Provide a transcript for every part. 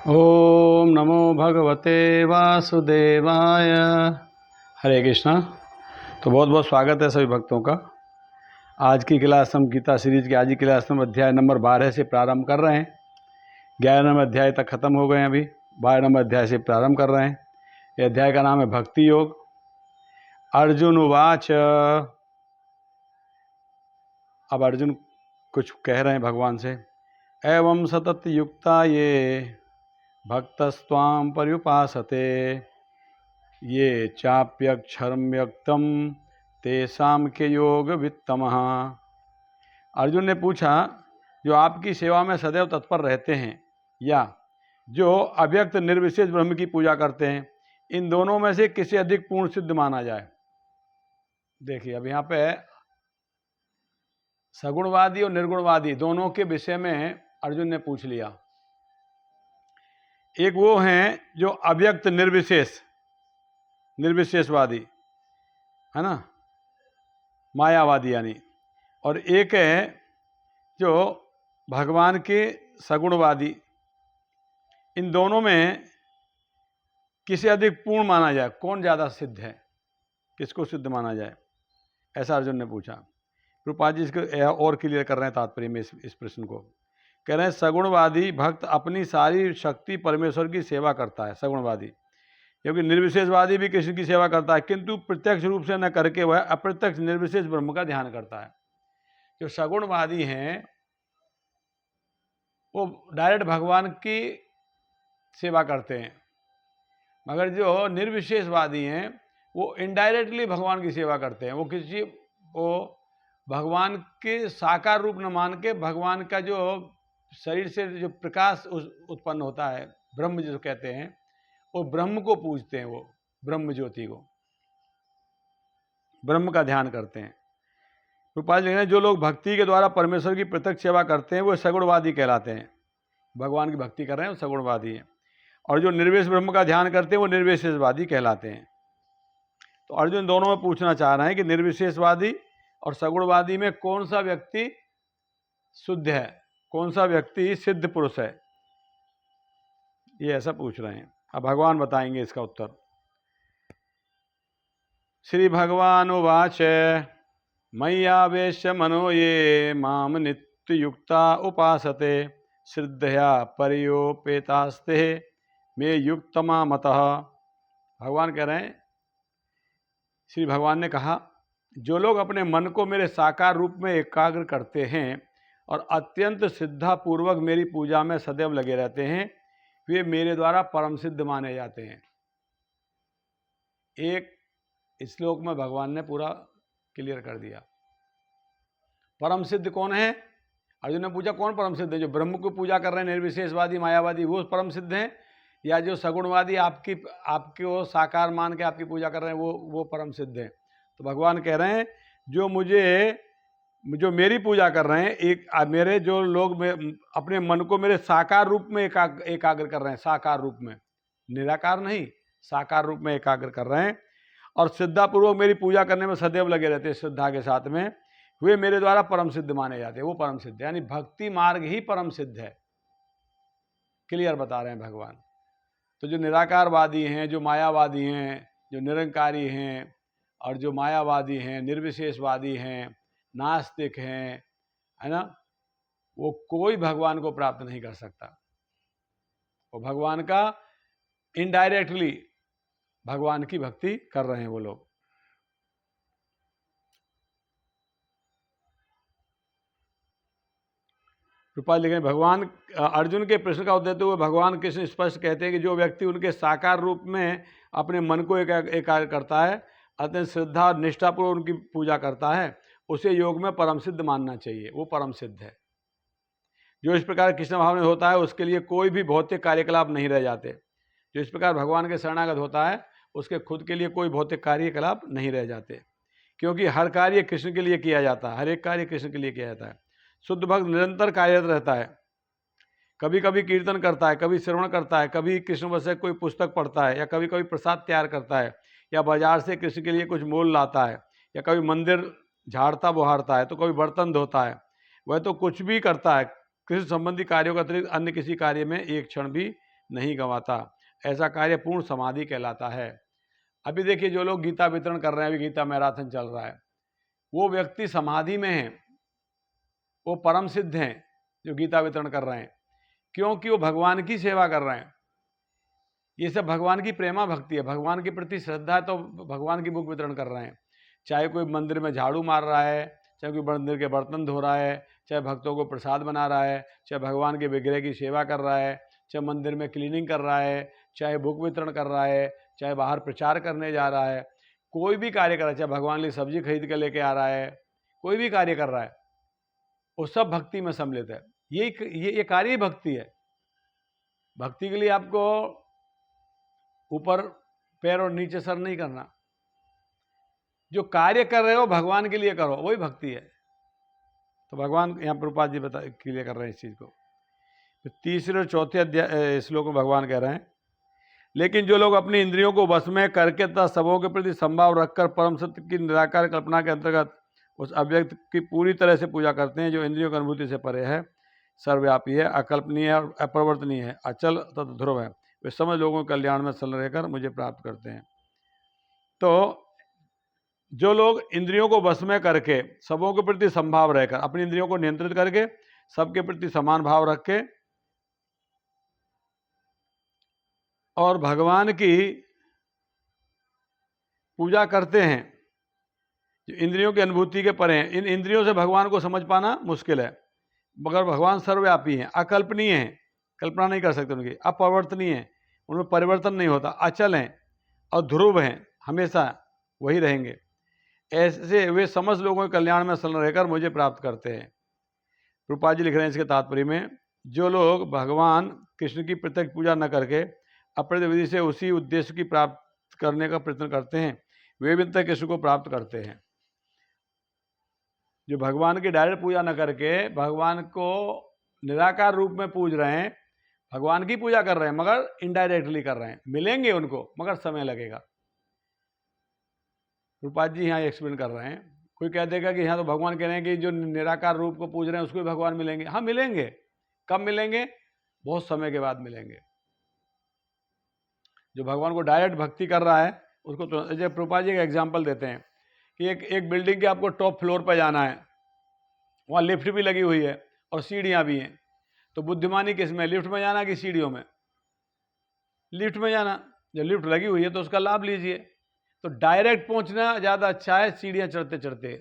ओम नमो भगवते वासुदेवाय। हरे कृष्णा। तो बहुत बहुत स्वागत है सभी भक्तों का। आज की क्लास हम गीता सीरीज की आज की क्लास हम अध्याय नंबर 12 से प्रारंभ कर रहे हैं। 11 नंबर अध्याय तक खत्म हो गए हैं, अभी 12 नंबर अध्याय से प्रारंभ कर रहे हैं। यह अध्याय का नाम है भक्ति योग। अर्जुन उवाच। अब अर्जुन कुछ कह रहे हैं भगवान से। एवं सतत युक्ता ये भक्तस्त्वां पर्युपासते ये चाप्यक्षरं व्यक्तम तेषां के योग वित्तमः। अर्जुन ने पूछा, जो आपकी सेवा में सदैव तत्पर रहते हैं या जो अव्यक्त निर्विशेष ब्रह्म की पूजा करते हैं, इन दोनों में से किसे अधिक पूर्ण सिद्ध माना जाए। देखिए, अब यहाँ पे सगुणवादी और निर्गुणवादी दोनों के विषय में अर्जुन ने पूछ लिया। एक वो हैं जो अव्यक्त निर्विशेषवादी है ना, मायावादी यानी, और एक है जो भगवान के सगुणवादी। इन दोनों में किसे अधिक पूर्ण माना जाए, कौन ज़्यादा सिद्ध है, किसको सिद्ध माना जाए, ऐसा अर्जुन ने पूछा। रूपा जी इसको और क्लियर कर रहे हैं तात्पर्य में इस प्रश्न को। कह रहे हैं सगुणवादी भक्त अपनी सारी शक्ति परमेश्वर की सेवा करता है, सगुणवादी। क्योंकि निर्विशेषवादी भी कृष्ण की सेवा करता है, किंतु प्रत्यक्ष रूप से न करके वह अप्रत्यक्ष निर्विशेष ब्रह्म का ध्यान करता है। जो सगुणवादी हैं वो डायरेक्ट भगवान की सेवा करते हैं, मगर जो निर्विशेषवादी हैं वो इनडायरेक्टली भगवान की सेवा करते हैं। वो भगवान के साकार रूप न मान के भगवान का जो शरीर से जो प्रकाश उत्पन्न होता है, ब्रह्म जो कहते हैं, वो ब्रह्म को पूजते हैं, वो ब्रह्म ज्योति को, ब्रह्म का ध्यान करते हैं। रूपाल लिख रहे हैं, जो लोग भक्ति के द्वारा परमेश्वर की प्रत्यक्ष सेवा करते हैं वो सगुणवादी कहलाते हैं। भगवान की भक्ति कर रहे हैं वो सगुणवादी हैं, और जो निर्विशेष ब्रह्म का ध्यान करते हैं वो निर्विशेषवादी कहलाते हैं। तो अर्जुन दोनों में पूछना चाह रहे हैं कि निर्विशेषवादी और सगुणवादी में कौन सा व्यक्ति शुद्ध है, कौन सा व्यक्ति सिद्ध पुरुष है, ये ऐसा पूछ रहे हैं। अब भगवान बताएंगे इसका उत्तर। श्री भगवान उवाच मय्यावेश्य मनो ये माम नित्ययुक्ता उपासते श्रद्धया पर्योपेतास्ते मे युक्तमा मतः। भगवान कह रहे हैं, श्री भगवान ने कहा, जो लोग अपने मन को मेरे साकार रूप में एकाग्र करते हैं और अत्यंत श्रद्धापूर्वक मेरी पूजा में सदैव लगे रहते हैं, वे मेरे द्वारा परम सिद्ध माने जाते हैं। एक श्लोक में भगवान ने पूरा क्लियर कर दिया। परम सिद्ध कौन है? अर्जुन ने पूछा कौन परम सिद्ध है? जो ब्रह्म को पूजा कर रहे हैं निर्विशेषवादी मायावादी, वो परम सिद्ध हैं, या जो सगुणवादी आपके वो साकार मान के आपकी पूजा कर रहे हैं वो परम सिद्ध हैं? तो भगवान कह रहे हैं, जो मेरी पूजा कर रहे हैं, मेरे जो लोग अपने मन को मेरे साकार रूप में एकाग्र कर रहे हैं, साकार रूप में, निराकार नहीं, साकार रूप में एकाग्र कर रहे हैं, और श्रद्धापूर्वक मेरी पूजा करने में सदैव लगे रहते हैं श्रद्धा के साथ में, वे मेरे द्वारा परम सिद्ध माने जाते हैं। वो परम सिद्ध है, यानी भक्ति मार्ग ही परम सिद्ध है। क्लियर बता रहे हैं भगवान। तो जो निराकारवादी हैं, जो मायावादी हैं, जो निरंकारी हैं, और जो मायावादी हैं, निर्विशेषवादी हैं, नास्तिक हैं, है ना, वो कोई भगवान को प्राप्त नहीं कर सकता। वो भगवान का इनडायरेक्टली भगवान की भक्ति कर रहे हैं वो लोग। रूपाल लिख रहे हैं, भगवान अर्जुन के प्रश्न का उत्तर देते हुए भगवान कृष्ण स्पष्ट कहते हैं कि जो व्यक्ति उनके साकार रूप में अपने मन को एकाग्र करता है, अत्यंत श्रद्धा और निष्ठापूर्वक उनकी पूजा करता है, उसे योग में परम सिद्ध मानना चाहिए। वो परम सिद्ध है। जो इस प्रकार कृष्ण भाव में होता है उसके लिए कोई भी भौतिक कार्यकलाप नहीं रह जाते। जो इस प्रकार भगवान के शरणागत होता है उसके खुद के लिए कोई भौतिक कार्यकलाप नहीं रह जाते, क्योंकि हर कार्य कृष्ण के लिए किया जाता है, हर एक कार्य कृष्ण के लिए किया जाता है। शुद्ध भक्त निरंतर कार्यरत रहता है, कभी कभी कीर्तन करता है, कभी श्रवण करता है, कभी कृष्ण वश कोई पुस्तक पढ़ता है, या कभी कभी प्रसाद तैयार करता है, या बाजार से कृष्ण के लिए कुछ मोल लाता है, या कभी मंदिर झाड़ता बुहारता है, तो कभी बर्तन धोता है। वह तो कुछ भी करता है, कृष्ण संबंधी कार्यों के अतिरिक्त अन्य किसी कार्य में एक क्षण भी नहीं गंवाता। ऐसा कार्य पूर्ण समाधि कहलाता है। अभी देखिए जो लोग गीता वितरण कर रहे हैं, अभी गीता मैराथन चल रहा है, वो व्यक्ति समाधि में हैं, वो परम सिद्ध हैं जो गीता वितरण कर रहे हैं, क्योंकि वो भगवान की सेवा कर रहे हैं। ये सब भगवान की प्रेमा भक्ति है, भगवान के प्रति श्रद्धा है, तो भगवान की बुक वितरण कर रहे हैं। चाहे कोई मंदिर में झाड़ू मार रहा है, चाहे कोई मंदिर के बर्तन धो रहा है, चाहे भक्तों को प्रसाद बना रहा है, चाहे भगवान के विग्रह की सेवा कर रहा है, चाहे मंदिर में क्लीनिंग कर रहा है, चाहे बुक वितरण कर रहा है, चाहे बाहर प्रचार करने जा रहा है, कोई भी कार्य कर रहा है, चाहे भगवान के लिए सब्जी खरीद कर लेके आ रहा है, कोई भी कार्य कर रहा है, वो सब भक्ति में सम्मिलित है। ये कार्य ही भक्ति है। भक्ति के लिए आपको ऊपर पैर और नीचे सर नहीं करना, जो कार्य कर रहे हो भगवान के लिए करो, वही भक्ति है। तो भगवान यहाँ प्रभुपाद जी बता क्लियर कर रहे हैं इस चीज़ को। तो तीसरे और चौथे अध्याय श्लोक में भगवान कह रहे हैं, लेकिन जो लोग अपनी इंद्रियों को वश में करके तथा सबों के प्रति संभाव रखकर परम सत्य की निराकार कल्पना के अंतर्गत उस अव्यक्त की पूरी तरह से पूजा करते हैं, जो इंद्रियों की अनुभूति से परे है, सर्वव्यापी है, अकल्पनीय है और अपरिवर्तनीय है, अचल तथा ध्रुव है, वे समझ लोगों के कल्याण में संलग्न रहकर मुझे प्राप्त करते हैं। तो जो लोग इंद्रियों को वश में करके सबों के प्रति संभाव रहकर, अपनी इंद्रियों को नियंत्रित करके सबके प्रति समान भाव रख के और भगवान की पूजा करते हैं, जो इंद्रियों की अनुभूति के परे हैं। इन इंद्रियों से भगवान को समझ पाना मुश्किल है, मगर भगवान सर्वव्यापी हैं, अकल्पनीय हैं, कल्पना नहीं कर सकते उनकी, अपरिवर्तनीय हैं, उनमें परिवर्तन नहीं होता, अचल हैं और ध्रुव हैं, हमेशा वही रहेंगे। ऐसे वे समस्त लोगों के कल्याण में संलग्न रहकर मुझे प्राप्त करते हैं। प्रभुपाद जी लिख रहे हैं इसके तात्पर्य में, जो लोग भगवान कृष्ण की प्रत्यक्ष पूजा न करके अप्रत्यक्ष विधि से उसी उद्देश्य की प्राप्त करने का प्रयत्न करते हैं, वे भी तक कृष्ण को प्राप्त करते हैं। जो भगवान की डायरेक्ट पूजा न करके भगवान को निराकार रूप में पूज रहे हैं, भगवान की पूजा कर रहे हैं, मगर इनडायरेक्टली कर रहे हैं, मिलेंगे उनको मगर समय लगेगा। प्रभुपाद जी यहाँ एक्सप्लेन कर रहे हैं। कोई कह देगा कि यहाँ तो भगवान कह रहे हैं कि जो निराकार रूप को पूज रहे हैं उसको भी भगवान मिलेंगे। हाँ मिलेंगे। कब मिलेंगे? बहुत समय के बाद मिलेंगे। जो भगवान को डायरेक्ट भक्ति कर रहा है उसको तो, जैसे प्रभुपाद जी का एग्जाम्पल देते हैं कि एक बिल्डिंग के आपको टॉप फ्लोर पर जाना है, वहाँ लिफ्ट भी लगी हुई है और सीढ़ियाँ भी हैं, तो बुद्धिमानी किस में, लिफ्ट में जाना कि सीढ़ियों में? लिफ्ट में जाना। जब लिफ्ट लगी हुई है तो उसका लाभ लीजिए। तो डायरेक्ट पहुंचना ज़्यादा अच्छा है सीढ़ियाँ चढ़ते चढ़ते।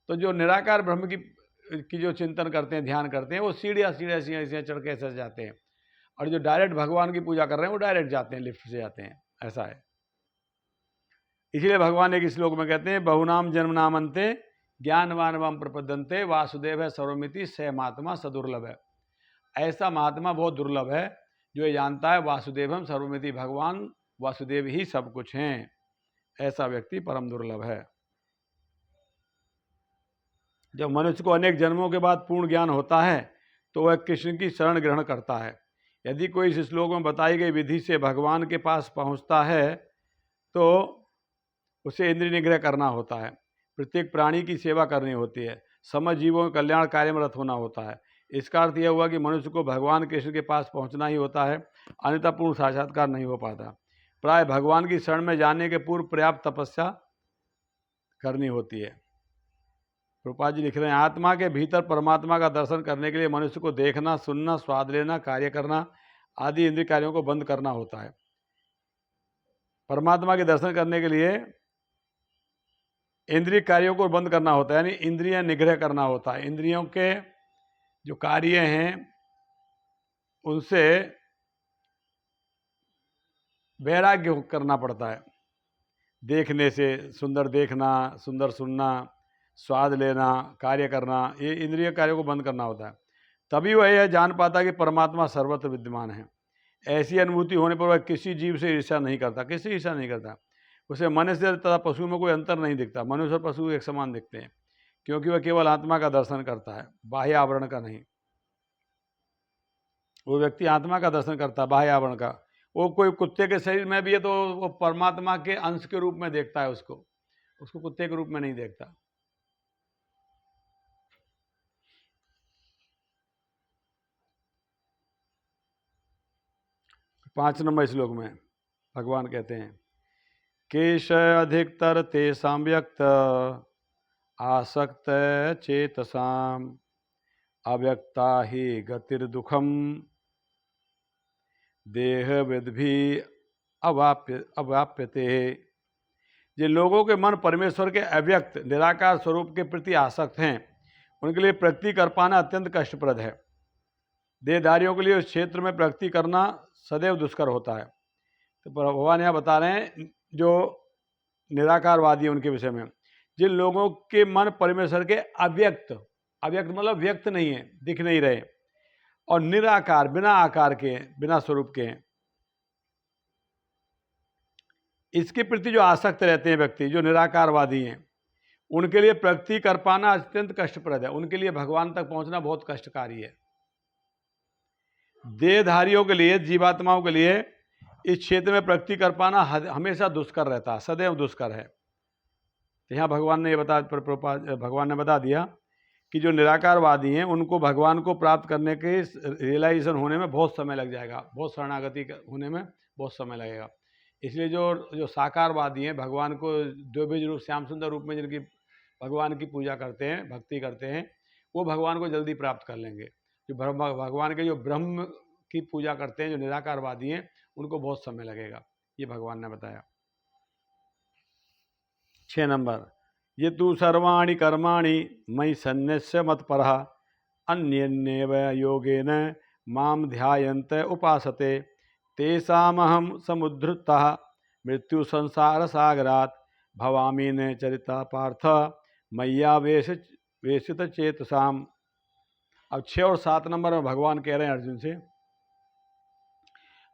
तो जो निराकार ब्रह्म की जो चिंतन करते हैं, ध्यान करते हैं, वो सीढ़ियाँ चढ़ के ऐसे जाते हैं, और जो डायरेक्ट भगवान की पूजा कर रहे हैं वो डायरेक्ट जाते हैं, लिफ्ट से जाते हैं। ऐसा है। इसलिए भगवान एक श्लोक में कहते हैं, बहुनाम जन्म नाम अंते ज्ञानवान वाम प्रपदंते वासुदेव है सर्वमिति स महात्मा सदुर्लभ है। ऐसा महात्मा बहुत दुर्लभ है जो ये जानता है वासुदेवम सर्वमिति, भगवान वासुदेव ही सब कुछ हैं। ऐसा व्यक्ति परम दुर्लभ है। जब मनुष्य को अनेक जन्मों के बाद पूर्ण ज्ञान होता है तो वह कृष्ण की शरण ग्रहण करता है। यदि कोई इस श्लोक में बताई गई विधि से भगवान के पास पहुंचता है तो उसे इंद्रिय निग्रह करना होता है, प्रत्येक प्राणी की सेवा करनी होती है, समस्त जीवों के कल्याण कार्य में रत होना होता है। इसका अर्थ यह हुआ कि मनुष्य को भगवान कृष्ण के पास पहुंचना ही होता है, अन्यथा पूर्ण साक्षात्कार नहीं हो पाता। प्राय भगवान की शरण में जाने के पूर्व पर्याप्त तपस्या करनी होती है। प्रभुपाद जी लिख रहे हैं, आत्मा के भीतर परमात्मा का दर्शन करने के लिए मनुष्य को देखना, सुनना, स्वाद लेना, कार्य करना आदि इंद्रिय कार्यों को बंद करना होता है। परमात्मा के दर्शन करने के लिए इंद्रिय कार्यों को बंद करना होता है, यानी इंद्रिय निग्रह करना होता है। इंद्रियों के जो कार्य हैं उनसे वैराग्य करना पड़ता है। देखने से, सुंदर देखना, सुंदर सुनना, स्वाद लेना, कार्य करना, ये इंद्रिय कार्यों को बंद करना होता है। तभी वह यह जान पाता कि परमात्मा सर्वत्र विद्यमान है। ऐसी अनुभूति होने पर वह किसी जीव से ईर्ष्या नहीं करता, किसी ईर्ष्या नहीं करता। उसे मनुष्य तथा पशु में कोई अंतर नहीं दिखता। मनुष्य और पशु एक समान दिखते हैं, क्योंकि वह केवल आत्मा का दर्शन करता है, बाह्य आवरण का नहीं। वो व्यक्ति आत्मा का दर्शन करता है, बाह्य आवरण का। वो कोई कुत्ते के शरीर में भी है तो वो परमात्मा के अंश के रूप में देखता है उसको कुत्ते के रूप में नहीं देखता। 5 नंबर श्लोक में भगवान कहते हैं, केश अधिकतर तेषां व्यक्त आसक्त चेतसाम अव्यक्ता ही गतिर्दुखम देह विद्भि अवाप्यते। जिन लोगों के मन परमेश्वर के अव्यक्त निराकार स्वरूप के प्रति आसक्त हैं, उनके लिए प्रगति कर पाना अत्यंत कष्टप्रद है। देहधारियों के लिए उस क्षेत्र में प्रगति करना सदैव दुष्कर होता है। तो भगवान यहाँ बता रहे हैं जो निराकारवादी उनके विषय में, जिन लोगों के मन परमेश्वर के अव्यक्त, अव्यक्त मतलब व्यक्त नहीं है, दिख नहीं रहे, और निराकार बिना आकार के, बिना स्वरूप के हैं, इसके प्रति जो आसक्त रहते हैं व्यक्ति, जो निराकारवादी हैं, उनके लिए प्रगति कर पाना अत्यंत कष्टप्रद है। उनके लिए भगवान तक पहुंचना बहुत कष्टकारी है। देहधारियों के लिए, जीवात्माओं के लिए इस क्षेत्र में प्रगति कर पाना हमेशा दुष्कर रहता है, सदैव दुष्कर है। तो यहाँ भगवान ने भगवान ने बता दिया कि जो निराकारवादी हैं उनको भगवान को प्राप्त करने के रियलाइजेशन होने में बहुत समय लग जाएगा, बहुत शरणागति होने में बहुत समय लगेगा। इसलिए जो साकारवादी हैं, भगवान को द्विभुज रूप, श्याम सुंदर रूप में जिनकी भगवान की पूजा करते हैं, भक्ति करते हैं, वो भगवान को जल्दी प्राप्त कर लेंगे। जो भगवान के जो ब्रह्म की पूजा करते हैं, जो निराकारवादी हैं, उनको बहुत समय लगेगा, ये भगवान ने बताया। 6 नंबर, ये तू सर्वाणि कर्माणि मयि सन्न्यस्य मत्परः अन्यन्येव योगेन माम ध्यायन्त उपासते तेषामहं समुद्धृतः मृत्यु संसार सागरात् भवामि न चरिता पार्थ मय्या वेशित चेतसाम। अब 6 और 7 नंबर में भगवान कह रहे हैं अर्जुन से,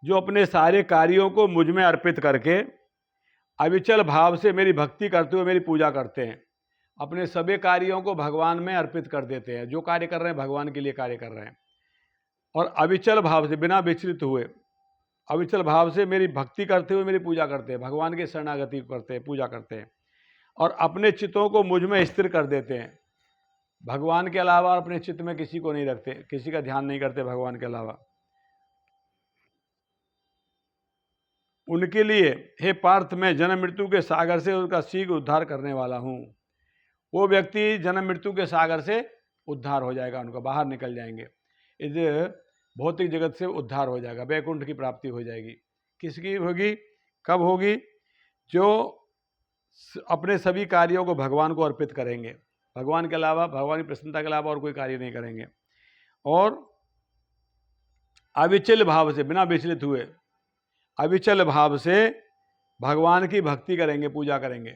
जो अपने सारे कार्यों को मुझ में अर्पित करके अविचल भाव से मेरी भक्ति करते हुए मेरी पूजा करते हैं, अपने सभी कार्यों को भगवान में अर्पित कर देते हैं, जो कार्य कर रहे हैं भगवान के लिए कार्य कर रहे हैं, और अविचल भाव से, बिना विचलित हुए, अविचल भाव से मेरी भक्ति करते हुए मेरी पूजा करते हैं, भगवान की शरणागति करते हैं, पूजा करते हैं, और अपने चित्तों को मुझ में स्थिर कर देते हैं। भगवान के अलावा अपने चित्त में किसी को नहीं रखते, किसी का ध्यान नहीं करते भगवान के अलावा। उनके लिए हे पार्थ, मैं जन्म मृत्यु के सागर से उनका शीघ्र उद्धार करने वाला हूँ। वो व्यक्ति जन्म मृत्यु के सागर से उद्धार हो जाएगा, उनका बाहर निकल जाएंगे, इस भौतिक जगत से उद्धार हो जाएगा, वैकुंठ की प्राप्ति हो जाएगी। किसकी होगी, कब होगी? जो अपने सभी कार्यों को भगवान को अर्पित करेंगे, भगवान के अलावा, भगवान की प्रसन्नता के अलावा और कोई कार्य नहीं करेंगे, और अविचल भाव से, बिना विचलित हुए अविचल भाव से भगवान की भक्ति करेंगे, पूजा करेंगे,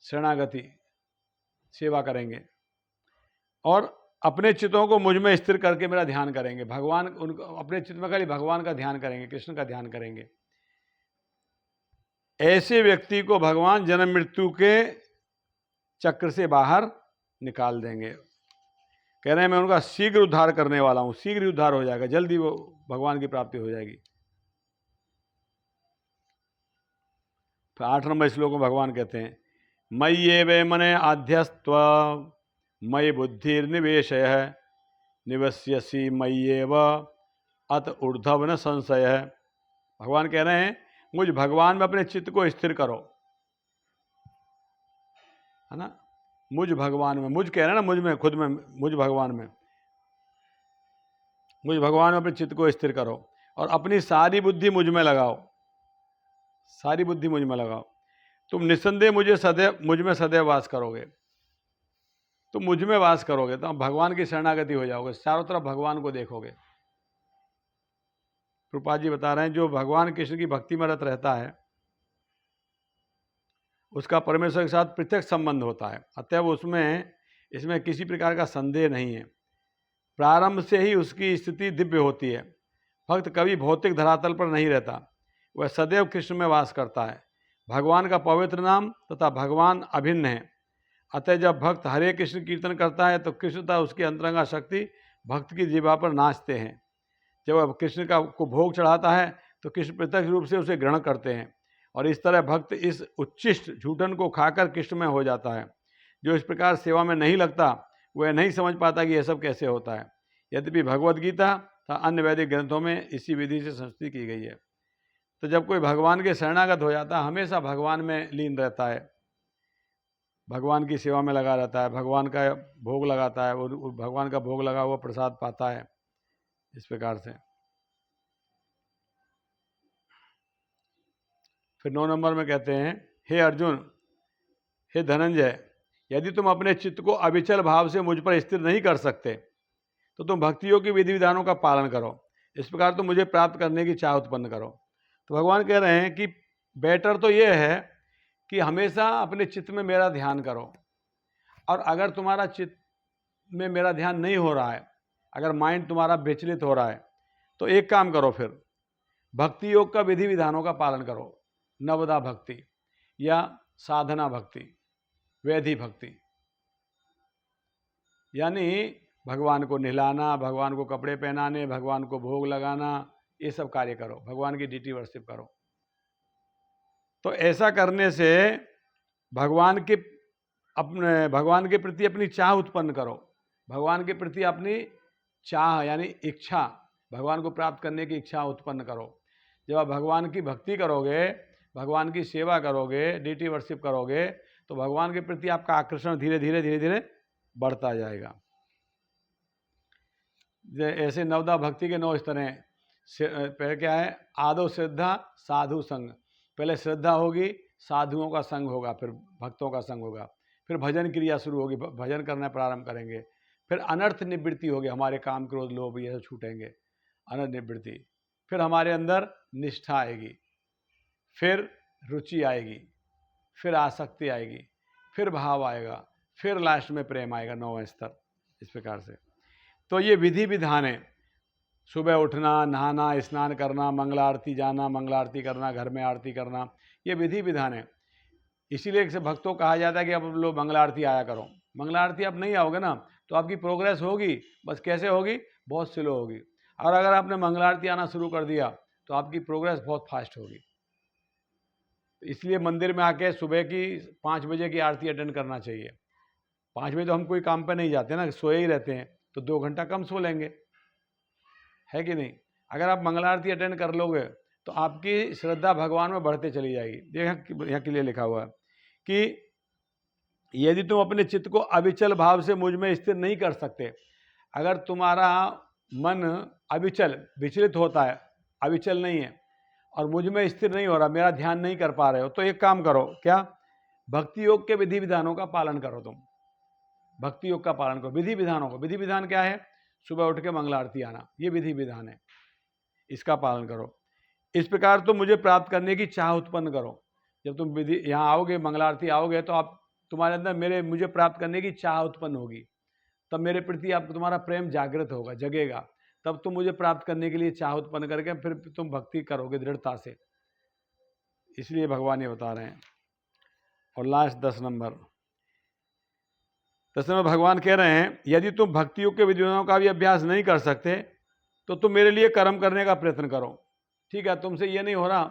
शरणागति सेवा करेंगे, और अपने चित्तों को मुझ में स्थिर करके मेरा ध्यान करेंगे। भगवान, उनको अपने चित्त में खाली भगवान का ध्यान करेंगे, कृष्ण का ध्यान करेंगे। ऐसे व्यक्ति को भगवान जन्म मृत्यु के चक्र से बाहर निकाल देंगे। कह रहे हैं मैं उनका शीघ्र उद्धार करने वाला हूं, शीघ्र उद्धार हो जाएगा, जल्दी वो भगवान की प्राप्ति हो जाएगी। तो 8 नंबर श्लोक में भगवान कहते हैं, मय्येव मने आध्यस्त्व मयि बुद्धिर्निवेशयः निवस्यसि मय्येव अत ऊर्ध्व न संशयः। भगवान कह रहे हैं मुझ भगवान में अपने चित्त को स्थिर करो, है ना, मुझ भगवान में, मुझ कह रहे हैं ना, मुझ में, खुद में, मुझ भगवान में, मुझ भगवान में अपने चित्त को स्थिर करो, और अपनी सारी बुद्धि मुझ में लगाओ, सारी बुद्धि मुझ में लगाओ। तुम निस्संदेह मुझ में सदैव वास करोगे। तुम मुझ में वास करोगे तो भगवान की शरणागति हो जाओगे, चारों तरफ भगवान को देखोगे। प्रभुपाद जी बता रहे हैं जो भगवान कृष्ण की भक्ति में रत रहता है उसका परमेश्वर के साथ प्रत्यक्ष संबंध होता है, अतएव इसमें किसी प्रकार का संदेह नहीं है। प्रारंभ से ही उसकी स्थिति दिव्य होती है। भक्त कभी भौतिक धरातल पर नहीं रहता, वह सदैव कृष्ण में वास करता है। भगवान का पवित्र नाम तथा भगवान अभिन्न है, अतः जब भक्त हरे कृष्ण कीर्तन करता है तो कृष्ण तथा उसकी अंतरंगा शक्ति भक्त की जीवा पर नाचते हैं। जब वह कृष्ण को भोग चढ़ाता है तो कृष्ण प्रत्यक्ष रूप से उसे ग्रहण करते हैं, और इस तरह भक्त इस उच्छिष्ट झूठन को खाकर कृष्ण में हो जाता है। जो इस प्रकार सेवा में नहीं लगता वह नहीं समझ पाता कि यह सब कैसे होता है। यद्यपि भगवद गीता तथा अन्य वैदिक ग्रंथों में इसी विधि से संस्तुति की गई है। तो जब कोई भगवान के शरणागत हो जाता है, हमेशा भगवान में लीन रहता है, भगवान की सेवा में लगा रहता है, भगवान का भोग लगाता है और भगवान का भोग लगा हुआ प्रसाद पाता है, इस प्रकार से। फिर 9 नंबर में कहते हैं, हे अर्जुन, हे धनंजय, यदि तुम अपने चित्त को अविचल भाव से मुझ पर स्थिर नहीं कर सकते तो तुम भक्तियों की विधि विधानों का पालन करो। इस प्रकार तुम मुझे प्राप्त करने की चाह उत्पन्न करो। तो भगवान कह रहे हैं कि बेटर तो ये है कि हमेशा अपने चित्त में मेरा ध्यान करो, और अगर तुम्हारा चित्त में मेरा ध्यान नहीं हो रहा है, अगर माइंड तुम्हारा विचलित हो रहा है, तो एक काम करो, फिर भक्ति योग का विधि विधानों का पालन करो। नवदा भक्ति या साधना भक्ति, वैधि भक्ति, यानी भगवान को नहलाना, भगवान को कपड़े पहनाने, भगवान को भोग लगाना, ये सब कार्य करो, भगवान की डीटी वर्शिप करो। तो ऐसा करने से भगवान के प्रति अपनी चाह उत्पन्न करो, भगवान के प्रति अपनी चाह यानी इच्छा, भगवान को प्राप्त करने की इच्छा उत्पन्न करो। जब आप भगवान की भक्ति करोगे, भगवान की सेवा करोगे, डीटी वर्शिप करोगे, तो भगवान के प्रति आपका आकर्षण धीरे धीरे बढ़ता जाएगा। ऐसे नवदा भक्ति के 9 स्तर हैं। पहले क्या है? आदो श्रद्धा, साधु संग। पहले श्रद्धा होगी, साधुओं का संग होगा, फिर भक्तों का संग होगा, फिर भजन क्रिया शुरू होगी, भजन करना प्रारंभ करेंगे, फिर अनर्थ निवृत्ति होगी, हमारे काम क्रोध लोभ ये सब छूटेंगे, अनर्थ निवृत्ति, फिर हमारे अंदर निष्ठा आएगी, फिर रुचि आएगी, फिर आसक्ति आएगी, फिर भाव आएगा, फिर लास्ट में प्रेम आएगा। 9वां स्तर इस प्रकार से। तो ये विधि विधान है। सुबह उठना, नहाना, स्नान करना, मंगला आरती जाना, मंगला आरती करना, घर में आरती करना, ये विधि विधान है। इसीलिए से भक्तों को कहा जाता है कि अब लोग मंगला आरती आया करो। मंगला आरती आप नहीं आओगे ना तो आपकी प्रोग्रेस होगी, बस कैसे होगी? बहुत स्लो होगी। और अगर आपने मंगला आरती आना शुरू कर दिया तो आपकी प्रोग्रेस बहुत फास्ट होगी। इसलिए मंदिर में आके सुबह की 5 बजे की आरती अटेंड करना चाहिए। 5 बजे तो हम कोई काम पे नहीं जाते ना, सोए ही रहते हैं, तो 2 घंटा कम सो लेंगे, है कि नहीं? अगर आप मंगला आरती अटेंड कर लोगे तो आपकी श्रद्धा भगवान में बढ़ते चली जाएगी। यहाँ के लिए लिखा हुआ है कि यदि तुम अपने चित्त को अविचल भाव से मुझ में स्थिर नहीं कर सकते, अगर तुम्हारा मन अविचल विचलित होता है, अविचल नहीं है, और मुझ में स्थिर नहीं हो रहा, मेरा ध्यान नहीं कर पा रहे हो, तो एक काम करो, क्या? भक्ति योग के विधि विधानों का पालन करो। तुम भक्ति योग का पालन करो, विधि विधानों को। विधि विधान क्या है? सुबह उठ के मंगला आरती आना, ये विधि विधान है, इसका पालन करो। इस प्रकार तुम मुझे प्राप्त करने की चाह उत्पन्न करो। जब तुम विधि यहाँ आओगे, मंगला आरती आओगे, तो आप तुम्हारे अंदर मुझे प्राप्त करने की चाह उत्पन्न होगी, तब मेरे प्रति आपको तुम्हारा प्रेम जागृत होगा, जगेगा, तब तुम मुझे प्राप्त करने के लिए चाह उत्पन्न करके फिर तुम भक्ति करोगे दृढ़ता से। इसलिए भगवान ये बता रहे हैं। और लास्ट 10 नंबर भगवान कह रहे हैं, यदि तुम भक्तियों के विधियों का भी अभ्यास नहीं कर सकते तो तुम मेरे लिए कर्म करने का प्रयत्न करो। ठीक है, तुमसे ये नहीं हो रहा,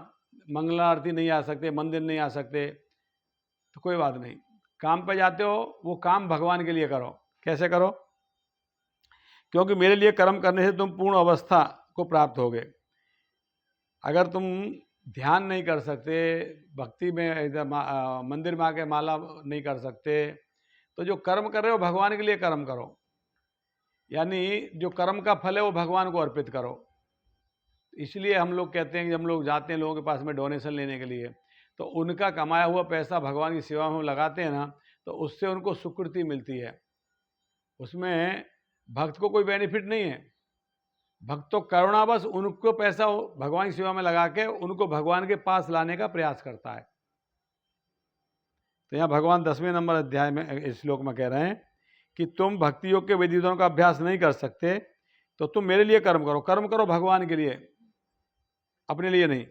मंगला आरती नहीं आ सकते, मंदिर नहीं आ सकते, तो कोई बात नहीं, काम पे जाते हो, वो काम भगवान के लिए करो। कैसे करो? क्योंकि मेरे लिए कर्म करने से तुम पूर्ण अवस्था को प्राप्त होगे। अगर तुम ध्यान नहीं कर सकते, भक्ति में मंदिर में आके माला नहीं कर सकते, तो जो कर्म कर रहे हो भगवान के लिए कर्म करो, यानी जो कर्म का फल है वो भगवान को अर्पित करो। इसलिए हम लोग कहते हैं कि हम लोग जाते हैं लोगों के पास में डोनेशन लेने के लिए, तो उनका कमाया हुआ पैसा भगवान की सेवा में लगाते हैं ना, तो उससे उनको सुकृति मिलती है, उसमें भक्त को कोई बेनिफिट नहीं है। भक्त तो करुणा बस उनको पैसा भगवान की सेवा में लगा के उनको भगवान के पास लाने का प्रयास करता है। तो यहाँ भगवान 10वें नंबर अध्याय में इस श्लोक में कह रहे हैं कि तुम भक्ति योग के विधियों का अभ्यास नहीं कर सकते तो तुम मेरे लिए कर्म करो। कर्म करो भगवान के लिए, अपने लिए नहीं,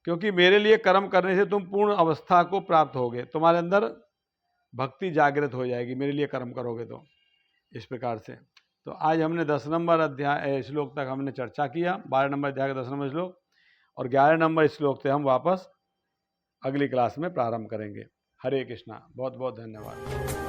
क्योंकि मेरे लिए कर्म करने से तुम पूर्ण अवस्था को प्राप्त होगे, तुम्हारे अंदर भक्ति जागृत हो जाएगी मेरे लिए कर्म करोगे तो। इस प्रकार से तो आज हमने 10 नंबर अध्याय श्लोक तक हमने चर्चा किया, 12 नंबर अध्याय का 10 नंबर श्लोक, और 11 नंबर श्लोक से हम वापस अगली क्लास में प्रारंभ करेंगे। हरे कृष्णा। बहुत बहुत धन्यवाद।